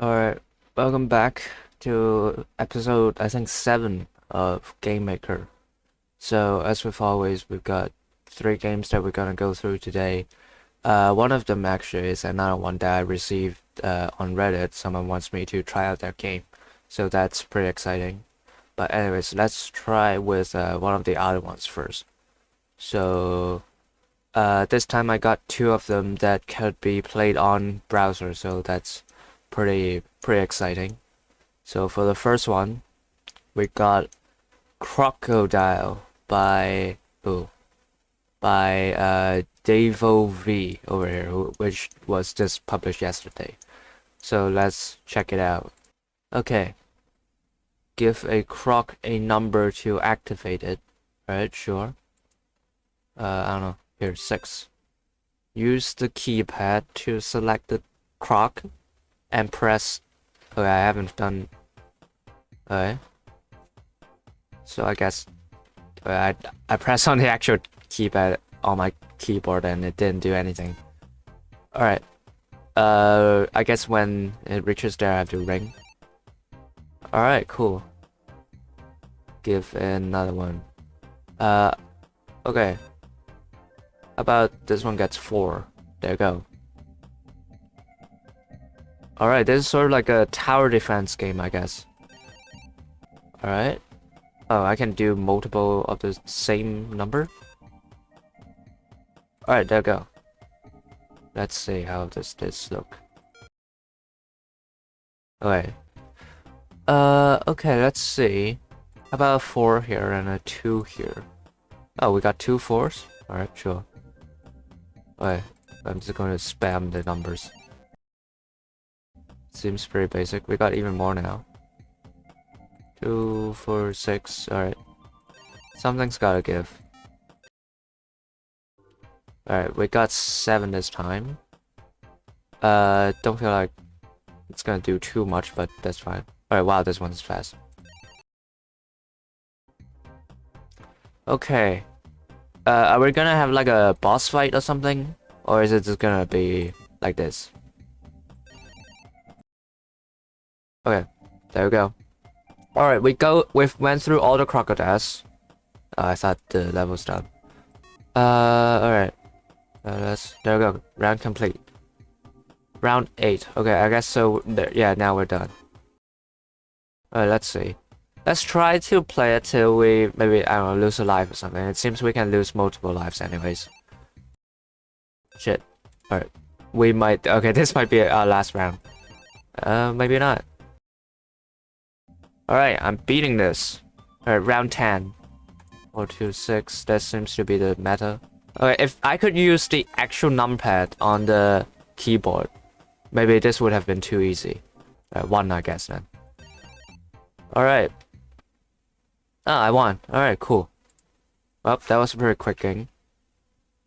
Alright, welcome back to episode, I think, 7 of Game Maker. So, as with always, we've got 3 games that we're gonna go through today. One of them actually is another one that I received on Reddit. Someone wants me to try out that game, so that's pretty exciting. But anyways, let's try with one of the other ones first. So, this time I got 2 of them that could be played on browser, so that's pretty exciting. So for the first one, we got CROC-O-DIAL by Davo V over here, which was just published yesterday. So let's check it out. Okay. Give a CROC a number to activate it. Right, sure. I don't know. Here, 6. Use the keypad to select the CROC and press. Okay, I haven't done. Okay. So I guess I press on the actual keypad on my keyboard and it didn't do anything. All right. I guess when it reaches there, I have to ring. All right, cool. Give another one. Okay. How about this one gets 4? There you go. Alright, this is sort of like a tower defense game, I guess. Alright. Oh, I can do multiple of the same number? Alright, there you go. Let's see how does this look. Okay. Okay, let's see. How about a 4 here and a 2 here? Oh, we got 2 4s? Alright, sure. Okay, I'm just going to spam the numbers. Seems pretty basic. We got even more now. 2, 4, 6. Alright. Something's gotta give. Alright, we got 7 this time. Don't feel like it's gonna do too much, but that's fine. Alright, wow, this one's fast. Okay. Are we gonna have like a boss fight or something? Or is it just gonna be like this? Okay, there we go. Alright, we went through all the crocodiles. I thought the level's done. Alright. There we go. Round complete. Round 8. Okay, I guess so. Yeah, now we're done. Alright, let's see. Let's try to play it till we maybe, I don't know, lose a life or something. It seems we can lose multiple lives anyways. Shit. Alright. We might, okay, this might be our last round. Maybe not. Alright, I'm beating this. Alright, round 10. 4, 2, 6. That seems to be the meta. Okay, if I could use the actual numpad on the keyboard, maybe this would have been too easy. 1, I guess, then. Alright. Ah, I won. Alright, cool. Well, that was a pretty quick game.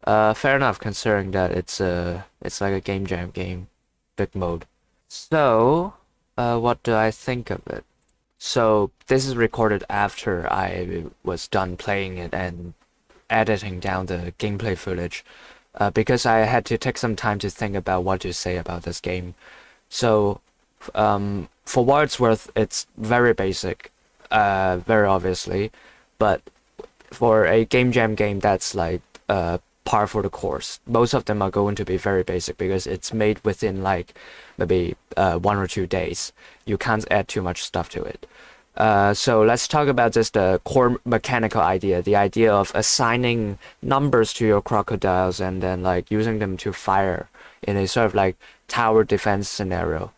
Fair enough, considering that it's like a game jam game. Big mode. So, what do I think of it? So, this is recorded after I was done playing it and editing down the gameplay footage. Because I had to take some time to think about what to say about this game. So, for what it's worth, it's very basic, very obviously, but for a game jam game, that's like par for the course. Most of them are going to be very basic because it's made within like maybe 1 or 2 days. You can't add too much stuff to it. So let's talk about just the core mechanical idea, the idea of assigning numbers to your crocodiles and then like using them to fire in a sort of like tower defense scenario.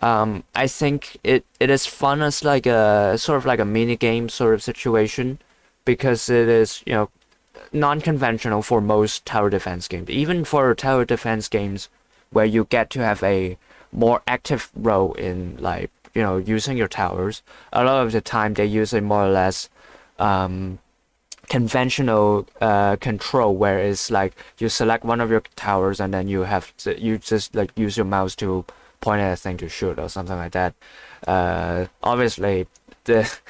I think it is fun as like a sort of like a mini game sort of situation because it is, you know, non-conventional for most tower defense games. Even for tower defense games where you get to have a more active role in like, you know, using your towers, a lot of the time they use a more or less conventional control where it's like you select one of your towers and then you just like use your mouse to point at a thing to shoot or something like that. Obviously, this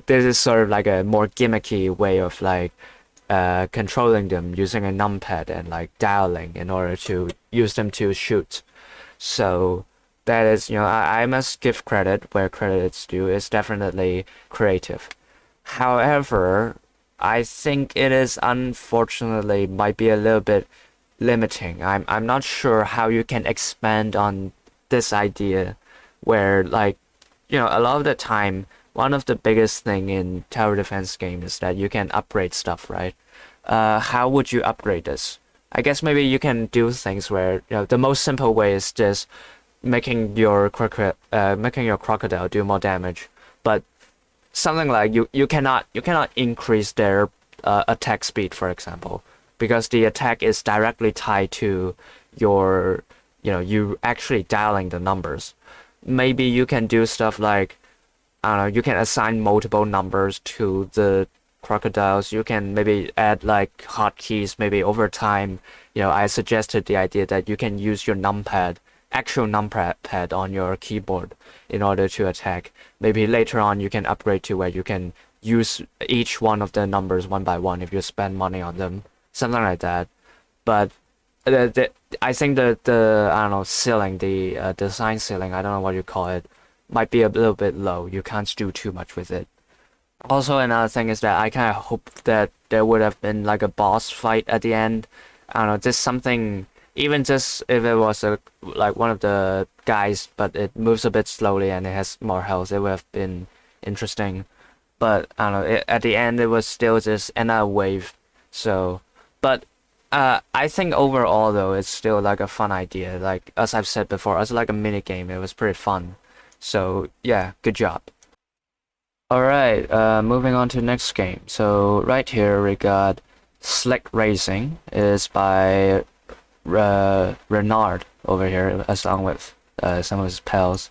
is sort of like a more gimmicky way of like controlling them using a numpad and like dialing in order to use them to shoot. So that is, I must give credit where credit is due. It's definitely creative. However, I think it is unfortunately might be a little bit limiting. I'm not sure how you can expand on this idea where like, a lot of the time one of the biggest thing in tower defense game is that you can upgrade stuff, right? How would you upgrade this? I guess maybe you can do things where, the most simple way is just making your crocodile do more damage, but something like you cannot increase their attack speed, for example, because the attack is directly tied to your, you actually dialing the numbers. Maybe you can do stuff like, I don't know, you can assign multiple numbers to the crocodiles. You can maybe add like hotkeys maybe over time. I suggested the idea that you can use your actual numpad on your keyboard in order to attack. Maybe later on you can upgrade to where you can use each one of the numbers one by one if you spend money on them, something like that. But I think the I don't know, ceiling, the design ceiling, I don't know what you call it, might be a little bit low. You can't do too much with it. Also, another thing is that I kind of hope that there would have been like a boss fight at the end. I don't know, just something, even just if it was like one of the guys, but it moves a bit slowly and it has more health, it would have been interesting. But I don't know, at the end it was still just another wave. So, but I think overall though, it's still like a fun idea. Like as I've said before, as like a mini game, it was pretty fun. So yeah, good job. Alright, moving on to the next game. So right here we got Slick Racing. Is by Renard over here, along with some of his pals.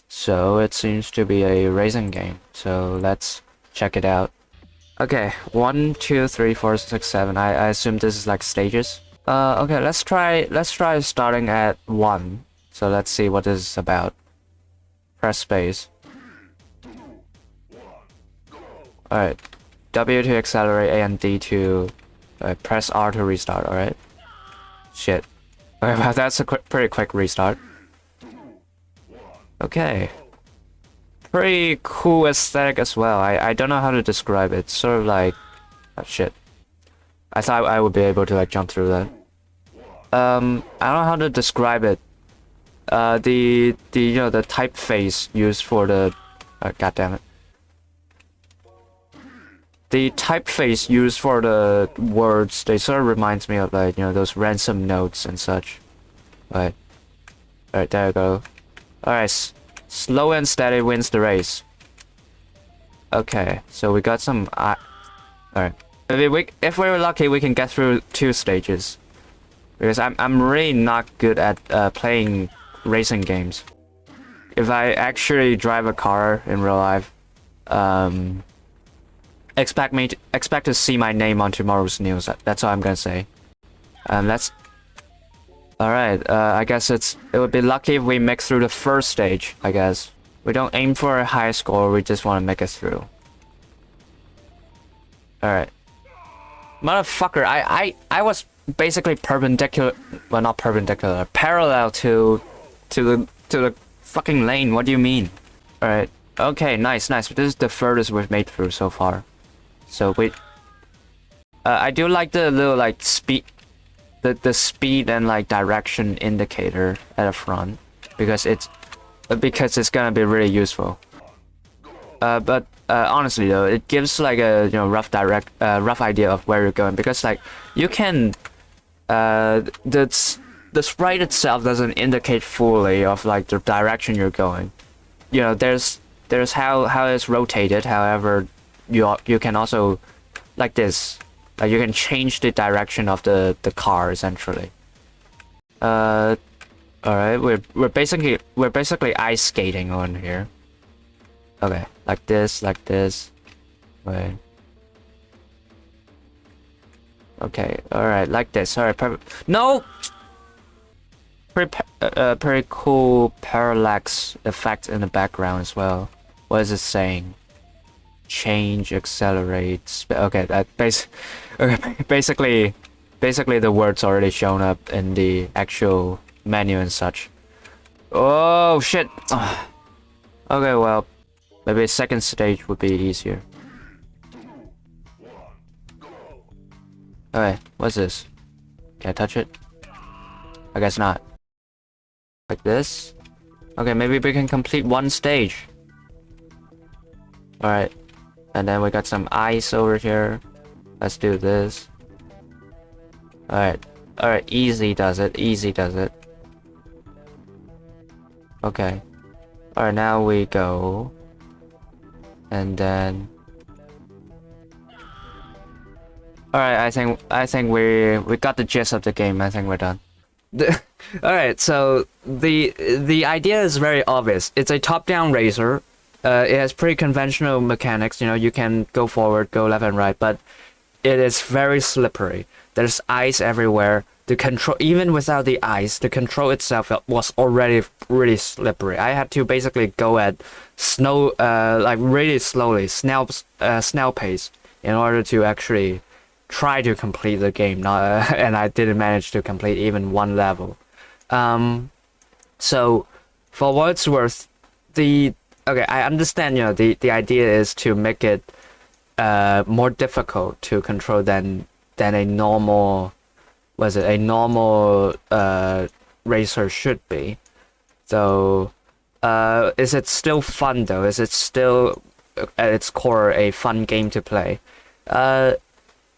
So it seems to be a racing game. So let's check it out. Okay, 1, 2, 3, 4, 6, 7. I assume this is like stages. Okay, let's try starting at 1. So let's see what this is about. Press space. Alright, W to accelerate, A and D to press R to restart, alright? Shit. Okay, well, that's a pretty quick restart. Okay. Pretty cool aesthetic as well. I don't know how to describe it. Sort of like... Oh, shit. I thought I would be able to like jump through that. I don't know how to describe it. The typeface used for the... God damn it. The typeface used for the words, they sort of reminds me of like, those ransom notes and such. Alright, there we go. Alright, slow and steady wins the race. Okay, so we got some... Alright. If we're lucky, we can get through 2 stages. Because I'm really not good at playing racing games. If I actually drive a car in real life, expect to see my name on tomorrow's news. That's all I'm gonna say. Let's. All right. I guess it would be lucky if we make through the first stage. I guess we don't aim for a high score. We just want to make it through. All right. Motherfucker! I was basically perpendicular. Well, not perpendicular. Parallel to the fucking lane. What do you mean? All right. Okay. Nice. This is the furthest we've made through so far. So wait, I do like the little like speed, the speed and like direction indicator at the front because it's gonna be really useful. But honestly though, it gives like a rough idea of where you're going because like you can the sprite itself doesn't indicate fully of like the direction you're going. There's how it's rotated. However, you can also like this, like you can change the direction of the car essentially. All right, we're basically ice skating on here. Okay, like this. Wait. Okay, all right, like this. All right, perfect. No. Pretty cool parallax effect in the background as well. What is it saying? Change, accelerate. Okay, that basically the words already shown up in the actual menu and such. Oh shit. Okay, well, maybe second stage would be easier. Okay, what's this? Can I touch it? I guess not. Like this? Okay, maybe we can complete one stage. Alright. And then we got some ice over here. Let's do this. Alright. Alright, easy does it. Easy does it. Okay. Alright, now we go. And then... Alright, I think we got the gist of the game. I think we're done. Alright, so the idea is very obvious. It's a top-down racer. It has pretty conventional mechanics, you know, you can go forward, go left and right, but it is very slippery. There's ice everywhere. The control, even without the ice, the control itself was already really slippery. I had to basically go at like really slowly, snail pace, in order to actually try to complete the game. And I didn't manage to complete even one level. So, for what it's worth, okay, I understand, you know, the idea is to make it more difficult to control than a normal, racer should be. So is it still fun though? Is it still at its core a fun game to play?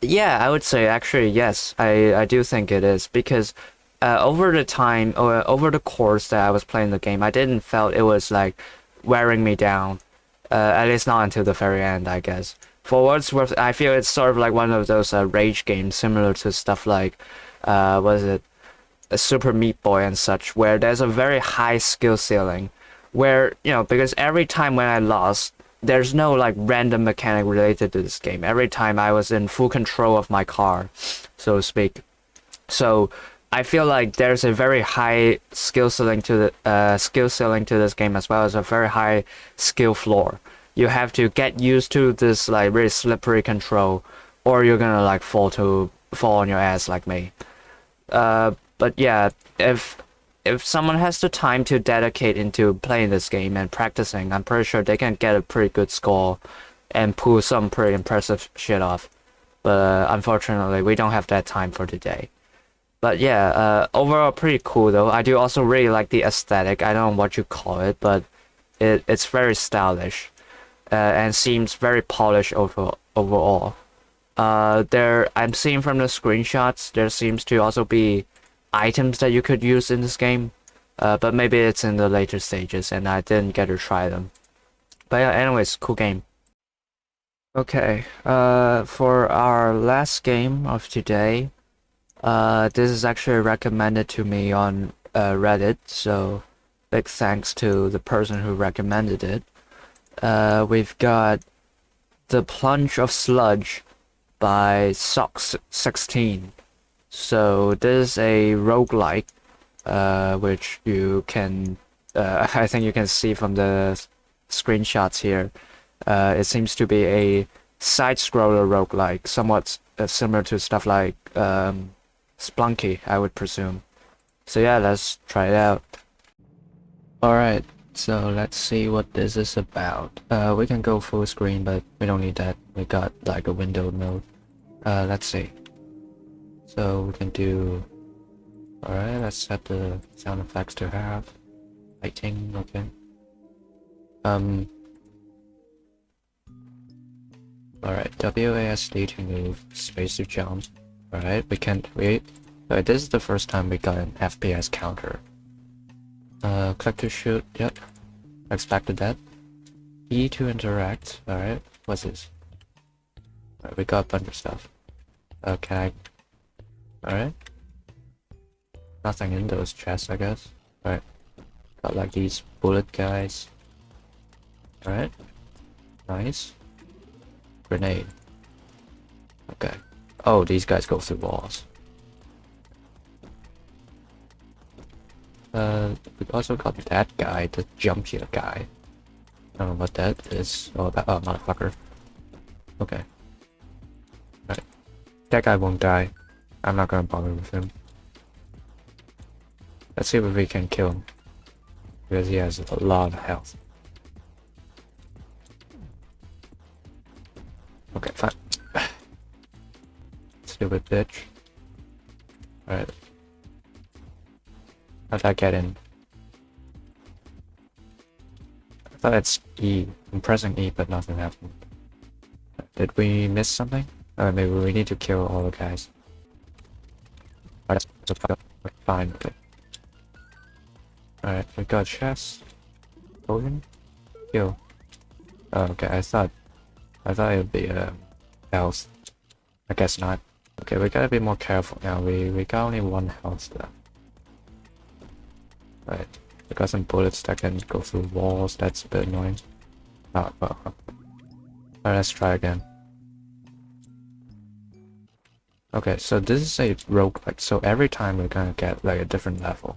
Yeah, I would say actually yes. I do think it is, because over the time, or over the course that I was playing the game, I didn't felt it was like wearing me down, at least not until the very end, I guess. For what it's worth, I feel it's sort of like one of those rage games, similar to stuff like, what is it, a Super Meat Boy and such, where there's a very high skill ceiling, where, you know, because every time when I lost, there's no like random mechanic related to this game. Every time I was in full control of my car, so to speak. So I feel like there's a very high skill ceiling to this game, as well as a very high skill floor. You have to get used to this like really slippery control, or you're gonna like fall on your ass like me. But yeah, if someone has the time to dedicate into playing this game and practicing, I'm pretty sure they can get a pretty good score and pull some pretty impressive shit off. But unfortunately, we don't have that time for today. But yeah, overall pretty cool though. I do also really like the aesthetic. I don't know what you call it, but it's very stylish, and seems very polished overall. I'm seeing from the screenshots, there seems to also be items that you could use in this game, but maybe it's in the later stages and I didn't get to try them. But yeah, anyways, cool game. Okay, for our last game of today, this is actually recommended to me on Reddit, so big thanks to the person who recommended it. We've got the Plunge of Sludge by CROC-O-DIAL. So this is a roguelike, which you can, I think you can see from the screenshots here. It seems to be a side-scroller roguelike, somewhat similar to stuff like Splunky, I would presume. So yeah, let's try it out. Alright, so let's see what this is about. We can go full screen, but we don't need that. We got like a window mode. Let's see. So we can do... Alright, let's set the sound effects to half. Lighting, okay. Alright, WASD to move, space to jump. Alright, we can't wait. Alright, this is the first time we got an FPS counter. Click to shoot, yep. Expected that. E to interact, alright. What's this? Alright, we got a bunch of stuff. Okay. Alright. Nothing in those chests, I guess. Alright. Got like these bullet guys. Alright. Nice. Grenade. Okay. Oh, these guys go through walls. We also got that guy, the jump here guy. I don't know what that is all about. Oh, motherfucker. Okay. Alright. That guy won't die. I'm not gonna bother with him. Let's see if we can kill him. because he has a lot of health. Okay, fine. Stupid bitch. Alright. How'd I get in? I thought it's E. I'm pressing E, but nothing happened. Did we miss something? Maybe we need to kill all the guys. Alright, fine. Okay. Alright, we got chest. Potion? Kill. Oh, okay, I thought it would be health. I guess not. Okay, we gotta be more careful now. We got only 1 health left. Right. We got some bullets that can go through walls. That's a bit annoying. Oh, well. Alright, let's try again. Okay, so this is a roguelike, so every time we're gonna get like a different level.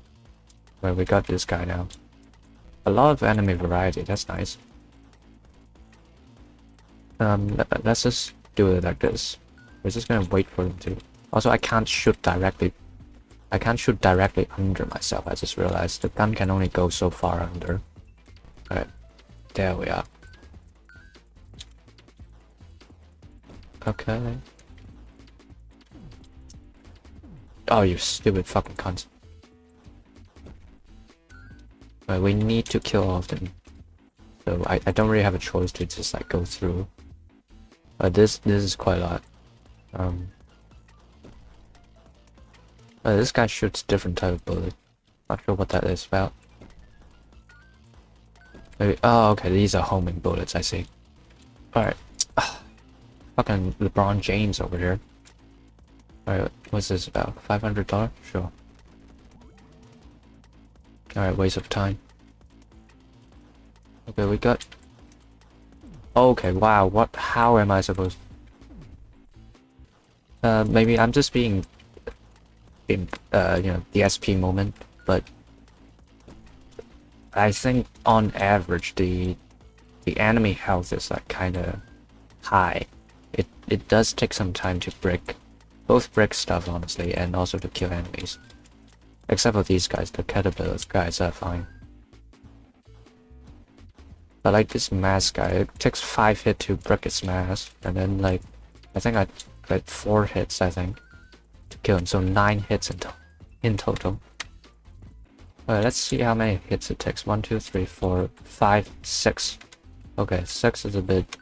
Where we got this guy now. A lot of enemy variety, that's nice. Let's just do it like this. We're just gonna wait for them to. Also, I can't shoot directly under myself. I just realized the gun can only go so far under. Alright, there we are. Okay. Oh, you stupid fucking cunt. Right, we need to kill all of them. So I don't really have a choice to just like go through. This is quite a lot. This guy shoots different type of bullet. Not sure what that is about. Maybe, oh, okay, these are homing bullets, I see. Alright. Fucking LeBron James over here. Alright, what's this about? $500? Sure. Alright, waste of time. Okay, we got... Okay, wow, what? How am I supposed... maybe I'm just being... in, you know, the SP moment, but... I think on average the enemy health is like kinda high. It does take some time to break stuff honestly, and also to kill enemies. Except for these guys, the caterpillars guys are fine. But like this mask guy, it takes 5 hits to break its mask, and then like I think I got 4 hits I think to kill him, so 9 hits in total. Alright, let's see how many hits it takes. 1, 2, 3, 4, 5, 6. Okay, 6 is a bit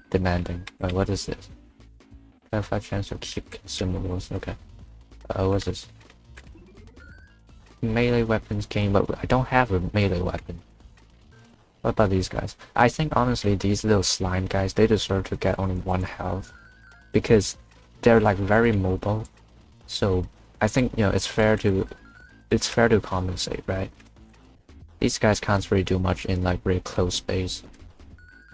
demanding. What is this? 5 chance to keep consumables. Okay. What's this? Melee weapons game, but I don't have a melee weapon. What about these guys? I think honestly these little slime guys, they deserve to get only 1 health. Because they're like very mobile. So I think, you know, it's fair to compensate, right? These guys can't really do much in like really close space.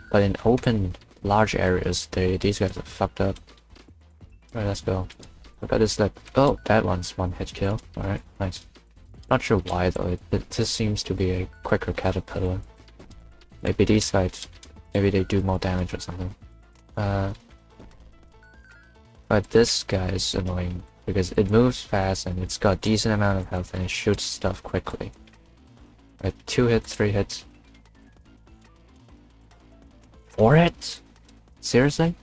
But in open large areas, these guys are fucked up. Alright, let's go. Look at this like, oh, that one's 1 hit kill. Alright, nice. Not sure why though, it just seems to be a quicker caterpillar. Maybe these guys, maybe they do more damage or something. But this guy is annoying because it moves fast and it's got a decent amount of health and it shoots stuff quickly. Right, 2 hits, 3 hits. 4 hits? Seriously?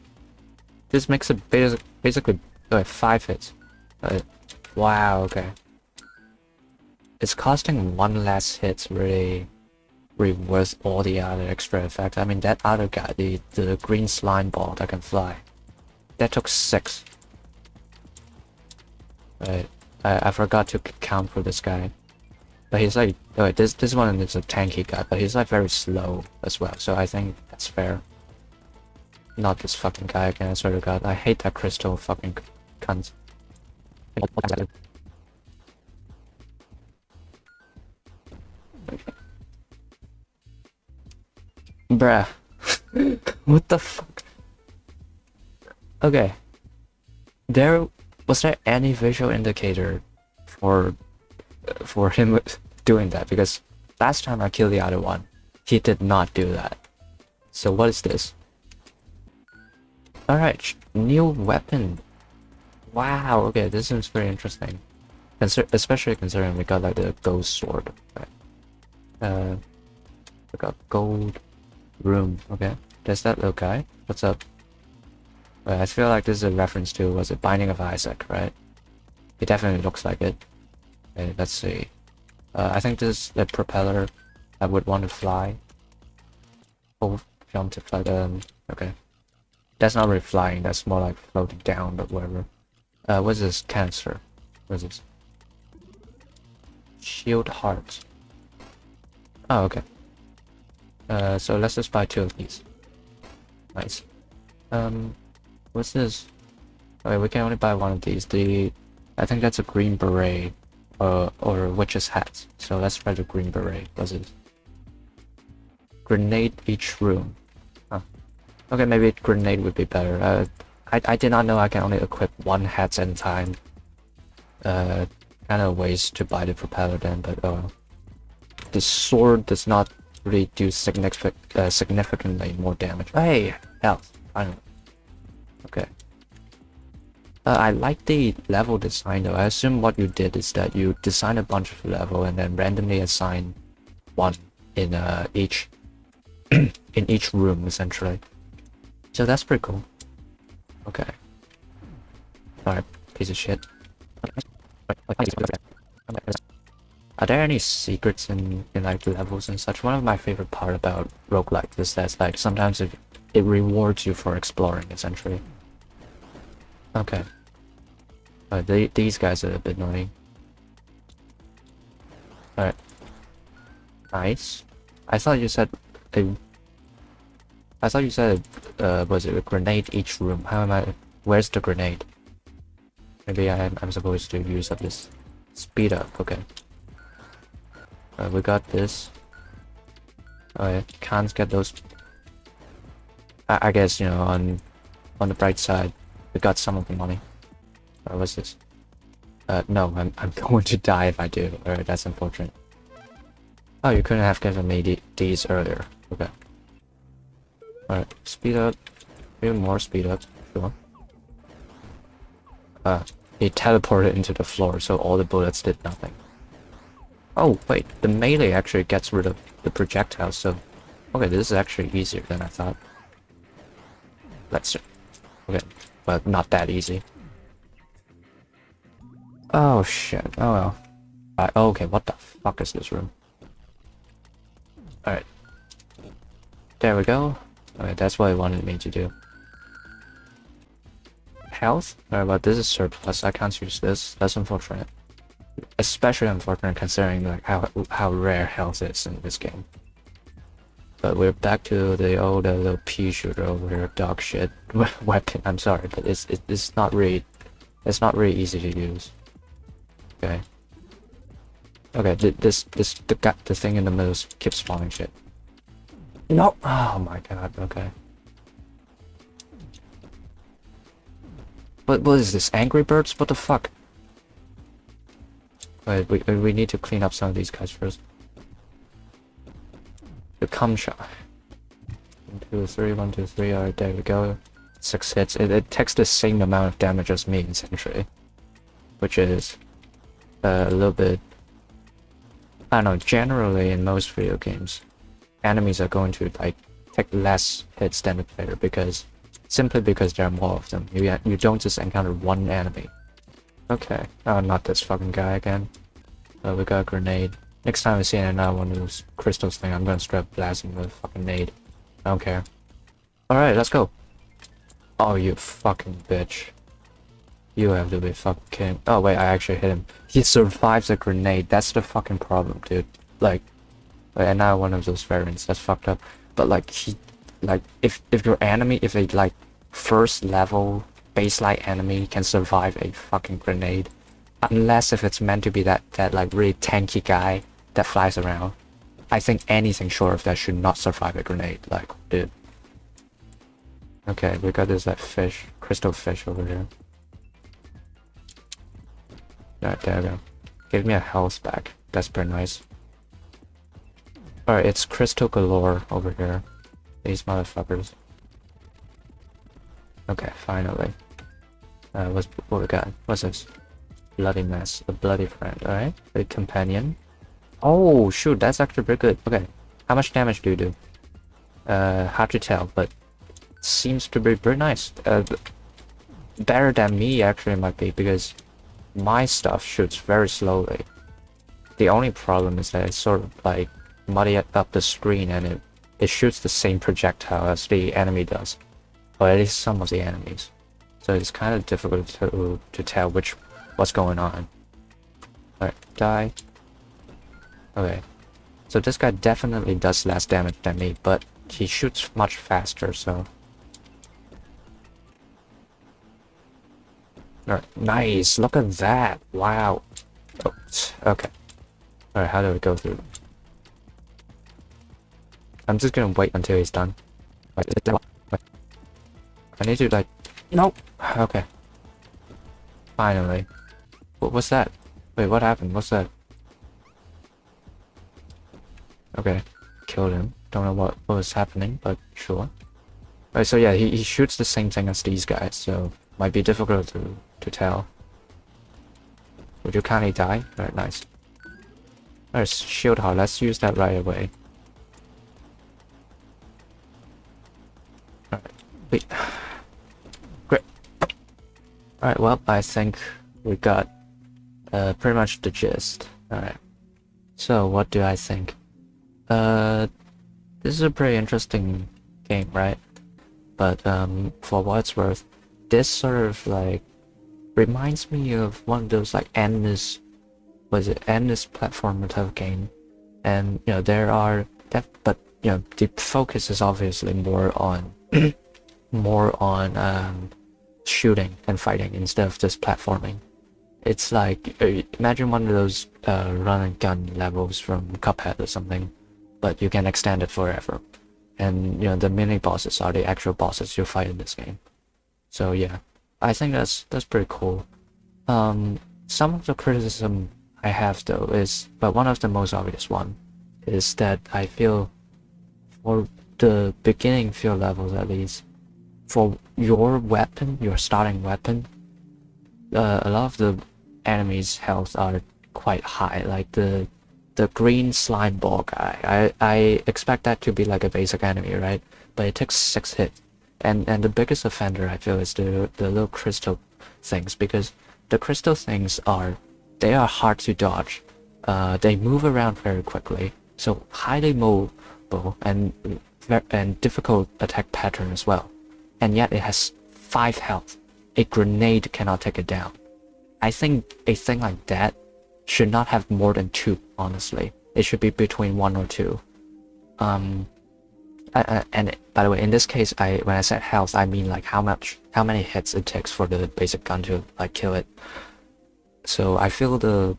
This makes it basically 5 hits. Wow, okay. It's costing 1 less hit really worth all the other extra effects. I mean, that other guy, the green slime ball that can fly, that took 6. Right, I forgot to count for this guy. But he's like, this one is a tanky guy, but he's like very slow as well, so I think that's fair. Not this fucking guy again, I swear to god. I hate that crystal fucking cunt. Okay. Bruh. What the fuck? Okay. Was there any visual indicator for him doing that? Because last time I killed the other one, he did not do that. So what is this? Alright, new weapon. Wow, okay, this seems very interesting. Especially considering we got like the ghost sword. Right? We got gold room. Okay, there's that little guy. What's up? I feel like this is a reference to, was it Binding of Isaac, right? It definitely looks like it. Okay, let's see. I think this is the propeller I would want to fly. Oh, jump to fly. Okay. That's not really flying, that's more like floating down, but whatever. What's this? Cancer. What's this? Shield heart. Oh, okay. So let's just buy 2 of these. Nice. What's this? Okay, we can only buy 1 of these. I think that's a green beret, or witch's hat. So let's try the green beret. What's this? Grenade each room. Huh. Okay, maybe grenade would be better. I did not know I can only equip 1 hat at a time. Kind of ways to buy the propeller then, but the sword does not really do significantly more damage. Hey, health, finally. Okay. I like the level design though. I assume what you did is that you design a bunch of level and then randomly assign 1 in each in each room essentially. So that's pretty cool. Okay. Alright, piece of shit. Are there any secrets in like levels and such? One of my favorite part about roguelike is that like sometimes it rewards you for exploring essentially. Okay. These guys are a bit annoying. Alright. Nice. I thought you said was it a grenade each room? How am I? Where's the grenade? Maybe I'm supposed to use up this speed up. Okay. We got this. I can't get those. I guess, you know, on the bright side, we got some of the money. What's this? No, I'm going to die if I do. Alright, that's unfortunate. Oh, you couldn't have given me these earlier. Okay. Alright, speed up. Even more speed up. Sure. He teleported into the floor, so all the bullets did nothing. Oh, wait, the melee actually gets rid of the projectiles, so... Okay, this is actually easier than I thought. Let's see. Okay, but not that easy. Oh shit, oh well. Okay, what the fuck is this room? Alright. There we go. Okay, that's what I wanted me to do. Health? Alright, but this is surplus, I can't use this. That's unfortunate. Especially unfortunate considering like how rare health is in this game. But we're back to the old little pea shooter over here, dog shit weapon. I'm sorry, but it's not really easy to use. Okay. Okay, the thing in the middle keeps spawning shit. No. Oh my god. Okay. What is this? Angry Birds? What the fuck? Wait, we need to clean up some of these guys first. The cum shot. 1, 2, 3, 1, 2, 3. Alright, there we go. 6 hits. It takes the same amount of damage as me, essentially. Which is a little bit... I don't know, generally in most video games, enemies are going to like take less hits than the player simply because there are more of them. You don't just encounter 1 enemy. Okay. Oh, not this fucking guy again. We got a grenade. Next time I see another one of those crystals thing, I'm gonna straight up blast him with a fucking nade. I don't care. Alright, let's go. Oh, you fucking bitch. You have to be fucking kidding. Oh wait, I actually hit him. He survives a grenade. That's the fucking problem, dude. Like, another one of those variants. That's fucked up. But like, if your enemy, if a like first level baseline enemy can survive a fucking grenade, unless if it's meant to be that like really tanky guy that flies around, I think anything short of that should not survive a grenade. Like, dude. Okay, we got this that fish, crystal fish over here. Alright, there we go. Give me a health back. That's pretty nice. Alright, it's crystal galore over here. These motherfuckers. Okay, finally. What we got? What's this? Bloody mess. A bloody friend. Alright. A companion. Oh shoot, that's actually pretty good. Okay, how much damage do you do? Hard to tell, but seems to be pretty nice. Better than me actually might be, because my stuff shoots very slowly. The only problem is that it's sort of like muddy up the screen, and it shoots the same projectile as the enemy does, or at least some of the enemies. So it's kind of difficult to tell what's going on. Alright, die. Okay, so this guy definitely does less damage than me, but he shoots much faster, so... Alright, nice, look at that, wow. Oh, okay. Alright, how do we go through? I'm just gonna wait until he's done. Wait, I need to like... No! Okay. Finally. What's that? Wait, what happened? What's that? Okay. Killed him. Don't know what was happening, but sure. Alright, so yeah, he shoots the same thing as these guys, so might be difficult to tell. Would you kindly die? Alright, nice. Alright, shield heart, let's use that right away. Alright, wait. Great. Alright, well, I think we got pretty much the gist. Alright. So, what do I think? This is a pretty interesting game, right? But for what it's worth, this sort of like reminds me of one of those like endless platformer type of game. And you know, there are that, but you know, the focus is obviously more on shooting and fighting instead of just platforming. It's like imagine one of those run and gun levels from Cuphead or something, but you can extend it forever. And you know, the mini bosses are the actual bosses you fight in this game. So yeah, I think that's pretty cool. Some of the criticism I have though is, but one of the most obvious one, is that I feel for the beginning field levels at least, for your weapon, your starting weapon, a lot of the enemies' health are quite high. Like the green slime ball guy, I expect that to be like a basic enemy, right? But it takes 6 hits. And the biggest offender I feel is the little crystal things, because the crystal things are hard to dodge. They move around very quickly, so highly mobile and difficult attack pattern as well. And yet it has 5 health. A grenade cannot take it down. I think a thing like that should not have more than 2, honestly. It should be between 1 or 2. And by the way, in this case, when I said health, I mean like how many hits it takes for the basic gun to like kill it. So I feel the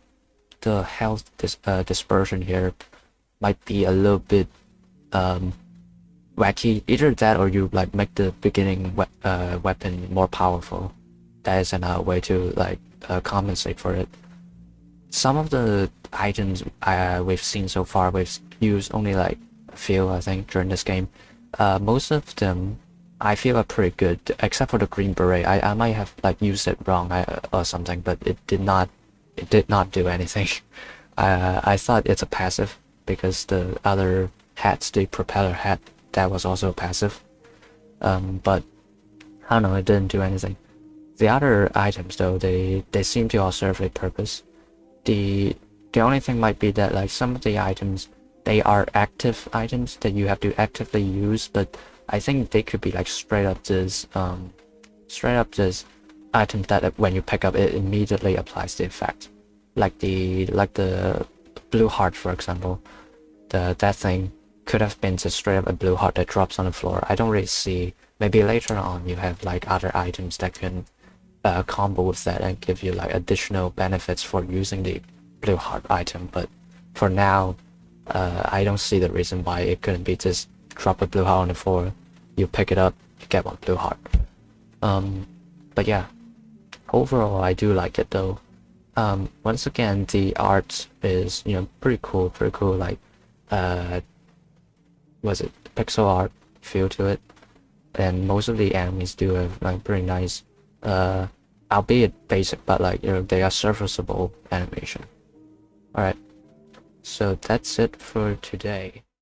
health dispersion here might be a little bit wacky. Either that, or you like make the beginning weapon more powerful. That is another way to like compensate for it. Some of the items we've seen so far, we've used only like a few, I think, during this game. Most of them I feel are pretty good, except for the green beret. I might have like used it wrong or something, but it did not do anything. I thought it's a passive, because the other hats, the propeller hat, that was also passive. But I don't know, it didn't do anything. The other items though, they seem to all serve a purpose. The only thing might be that like some of the items, they are active items that you have to actively use, but I think they could be like straight up this items that when you pick up, it immediately applies the effect. Like the blue heart, for example. That thing could have been just straight up a blue heart that drops on the floor. I don't really see. Maybe later on you have like other items that can combo with that and give you like additional benefits for using the blue heart item, but for now I don't see the reason why it couldn't be just drop a blue heart on the floor, you pick it up, you get 1 blue heart. But yeah, overall I do like it though. Once again, the art is, you know, pretty cool, like was it pixel art feel to it, and most of the enemies do have like pretty nice albeit basic, but like, you know, they are serviceable animation. Alright, So that's it for today.